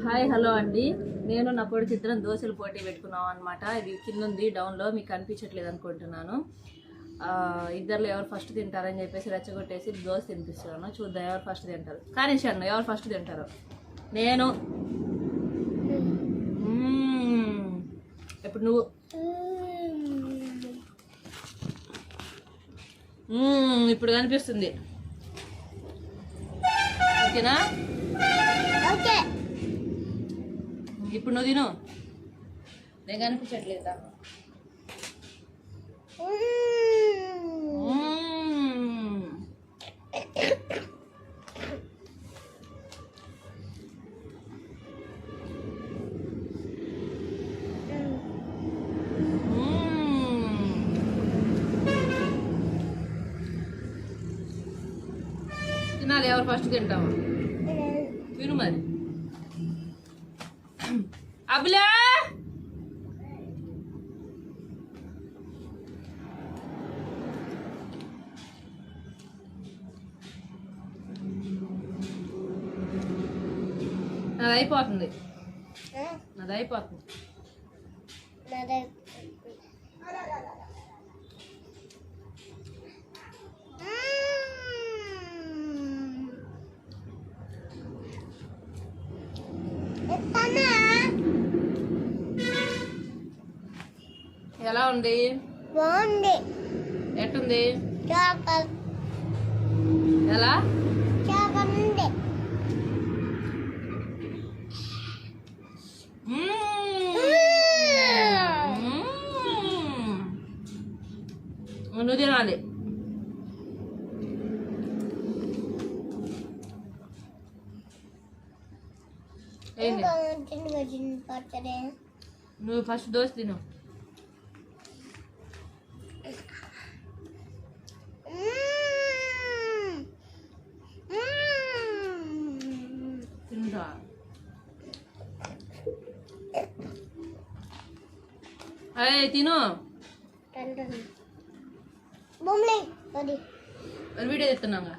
Hi hello అండి, నేను నా పొడి చిత్రం దోశలు పోటీ పెట్టుకున్నాం అనమాట. ఇది కింద ఉంది, డౌన్లో మీకు కనిపించట్లేదు అనుకుంటున్నాను. ఇద్దరులో ఎవరు ఫస్ట్ తింటారని చెప్పేసి రెచ్చగొట్టేసి దోశ తినిపిస్తున్నాను. చూద్దాం ఎవరు ఫస్ట్ తింటారు. కానీ అన్న ఎవరు ఫస్ట్ తింటారు. నేను ఇప్పుడు నువ్వు ఇప్పుడు కనిపిస్తుంది. ఓకేనా? ఓకే. ఇప్పుడు నువ్వు తిను. నేను కనిపించట్లేదా? తినాలి. ఎవరు ఫస్ట్ తింటాము? తిను మరి. అబులా నాది అయిపోతుంది. ఎలా ఉంది? బాగుంది. ఎట్టుంది? చాపల్ ఎలా చాపండి. నువ్వు తినాలి. నువ్వు ఫస్ట్ దోశ తిను. తింటా. అయ్యి తిను. వీడియో తెస్తున్నాగా.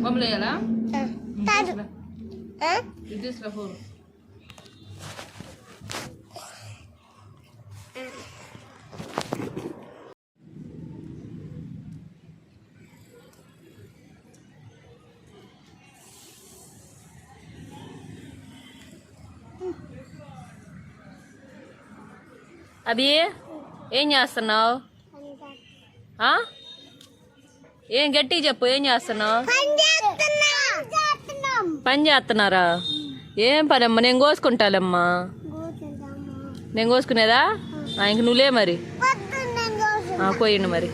బొమ్మలు వేయాలా? ఇది తీసుకురా ఫోన్. అభి ఏం చేస్తున్నావు? ఏం గట్టిగా చెప్పు. ఏం చేస్తున్నావు? పని చేస్తున్నారా? ఏం పని అమ్మా? నేను కోసుకుంటాలమ్మా. నేను కోసుకునేదా? ఇంక నువ్వులే మరి. పోయిండు మరి.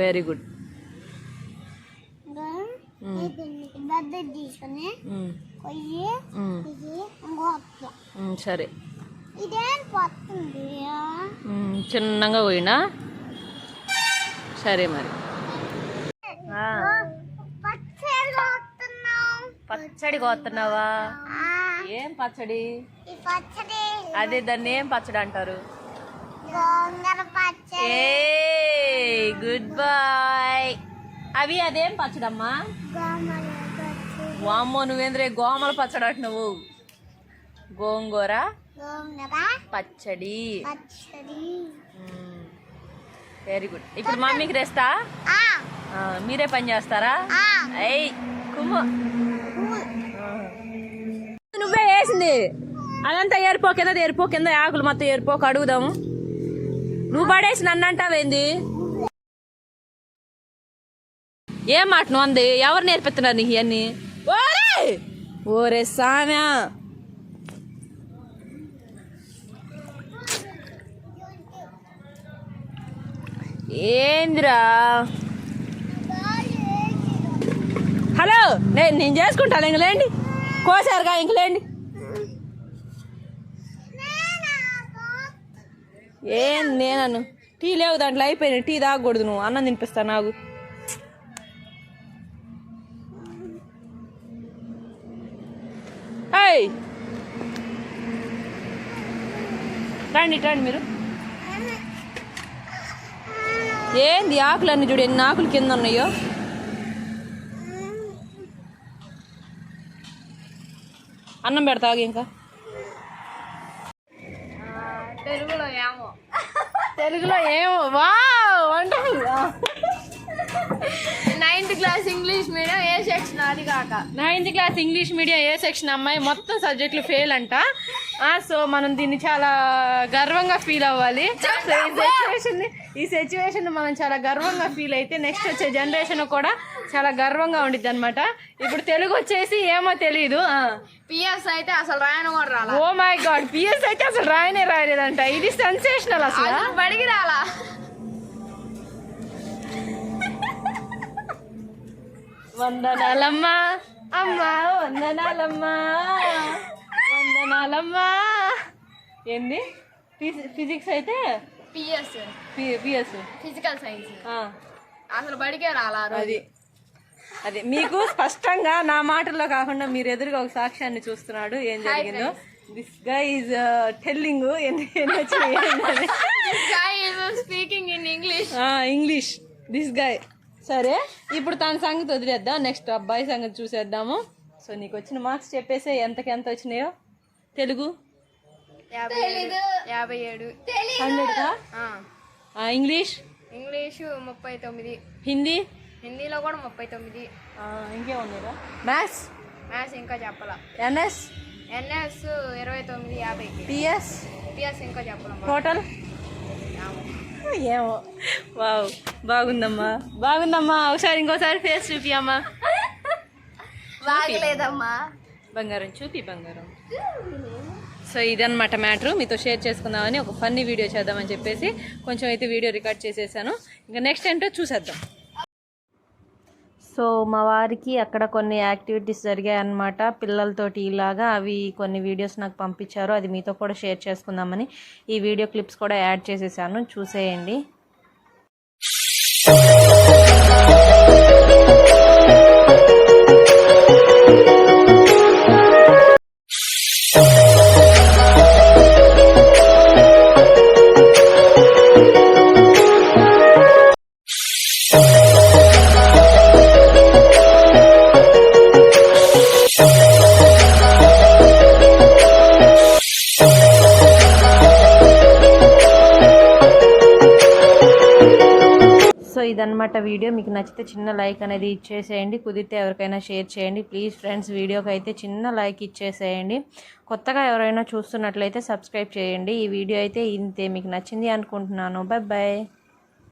Very good. సరే, చిన్నగా పోయినా సరే మరి. పచ్చడి కోస్తున్నావా? ఏం పచ్చడి? అదే దాన్ని ఏం పచ్చడి అంటారు? Good boy. అవి అదేం పచ్చడమ్మా? వామ్మో, నువ్వేంద్రే గోమల పచ్చడి అంటు. నువ్వు గోంగూర పచ్చడి. Very good. ఇప్పుడు మమ్మీకి రెస్టా? మీరే పని చేస్తారా? అయ్యి కుమ్ము. నువ్వే వేసింది అదంతా ఏరిపో, కింద ఏరిపో, కింద ఆకులు మొత్తం ఏరిపో. కడుగుదాము. నువ్వు పడేసి నన్ను అంటావేంది? ఏం మాట నువ్వు అంది? ఎవరు నేర్పిస్తున్నారు నీకు ఇవన్నీ? ఓరే సామ్యా, ఏందిరా? హలో, నేను చేసుకుంటాను. ఇంక లేండి, కోసారుగా ఇంక లేండి. ఏం నేనను టీ లేవు దాంట్లో, అయిపోయినాయి. టీ తాగకూడదు. నువ్వు అన్నం తినిపిస్తా నాకు. Hey! రండి రండి మీరు. ఏంది ఆకులన్నీ చూడు, ఎన్ని ఆకులు కింద ఉన్నాయో. అన్నం పెడతావు ఇంకా. తెలుగులో ఏమో వా wonderful. 9th class English medium A section, అది కాక 9th class English medium A section అమ్మాయి, మొత్తం సబ్జెక్టులు ఫెయిల్ అంట. సో మనం దీన్ని చాలా గర్వంగా ఫీల్ అవ్వాలి. ఈ సిచ్యువేషన్ మనం చాలా గర్వంగా ఫీల్ అయితే నెక్స్ట్ వచ్చే జనరేషన్ కూడా చాలా గర్వంగా ఉండిద్ది అనమాట. ఇప్పుడు తెలుగు వచ్చేసి ఏమో తెలియదు. పిఎస్ అయితే అసలు రాయను కూడా రాలా. ఓ మై గాడ్, పిఎస్ అయితే అసలు రాయలేదంట. ఇది సెన్సేషనల్ అసలు. బడికి రాలా. వందనాలమ్మా అమ్మా, వందనాలమ్మా, వందనాలమ్మా. ఏంది ఫిజిక్స్ అయితే పిఎస్ పిఎస్ ఫిజికల్ సైన్స్ అసలు బడికే రాలా. అది మీకు స్పష్టంగా నా మాటల్లో కాకుండా మీరు ఎదురుగా ఒక సాక్ష్యాన్ని చూస్తున్నాడు ఏం జరిగిందో. This guy is telling speaking in English this guy. సరే ఇప్పుడు తన సంగతి వదిలేద్దాం, నెక్స్ట్ అబ్బాయి సంగతి చూసేద్దాము. సో నీకు వచ్చిన మార్క్స్ చెప్పేసే, ఎంతకి ఎంత వచ్చినాయో. తెలుగు 57, 100కా? ఇంగ్లీష్ 39, హిందీలో కూడా 39. ఇంకేమున్నాయిరా? మ్యాథ్స్ ఇంకా చెప్పాలా. ఎన్ఎస్ 29, 50. పిఎస్ ఇంకా చెప్పాలా. టోటల్ ఏమో. వావ్, బాగుందమ్మా. ఒకసారి ఇంకోసారి ఫేస్ చూపియమ్మా. బాగలేదమ్మా. బంగారం చూపి, బంగారం. సో ఇదన్నమాట మ్యాటర్, మీతో షేర్ చేసుకుందామని ఒక ఫన్నీ వీడియో చేద్దామని చెప్పేసి కొంచెం అయితే వీడియో రికార్డ్ చేసేసాను. ఇంకా నెక్స్ట్ ఏంటో చూసేద్దాం. సో మా వారికి అక్కడ కొన్ని యాక్టివిటీస్ జరిగాయి అన్నమాట పిల్లలతోటి ఇలాగా. అవి కొన్ని వీడియోస్ నాకు పంపించారు, అది మీతో కూడా షేర్ చేసుకుందామని ఈ వీడియో క్లిప్స్ కూడా యాడ్ చేసేసాను, చూసేయండి. సో ఇదన్నమాట వీడియో. మీకు నచ్చితే చిన్న లైక్ అనేది ఇచ్చేసేయండి, కుదిరితే ఎవరికైనా షేర్ చేయండి ప్లీజ్ ఫ్రెండ్స్. వీడియోకి అయితే చిన్న లైక్ ఇచ్చేసేయండి. కొత్తగా ఎవరైనా చూస్తున్నట్లయితే సబ్స్క్రైబ్ చేయండి. ఈ వీడియో అయితే ఇంతే, మీకు నచ్చింది అనుకుంటున్నాను. Bye bye.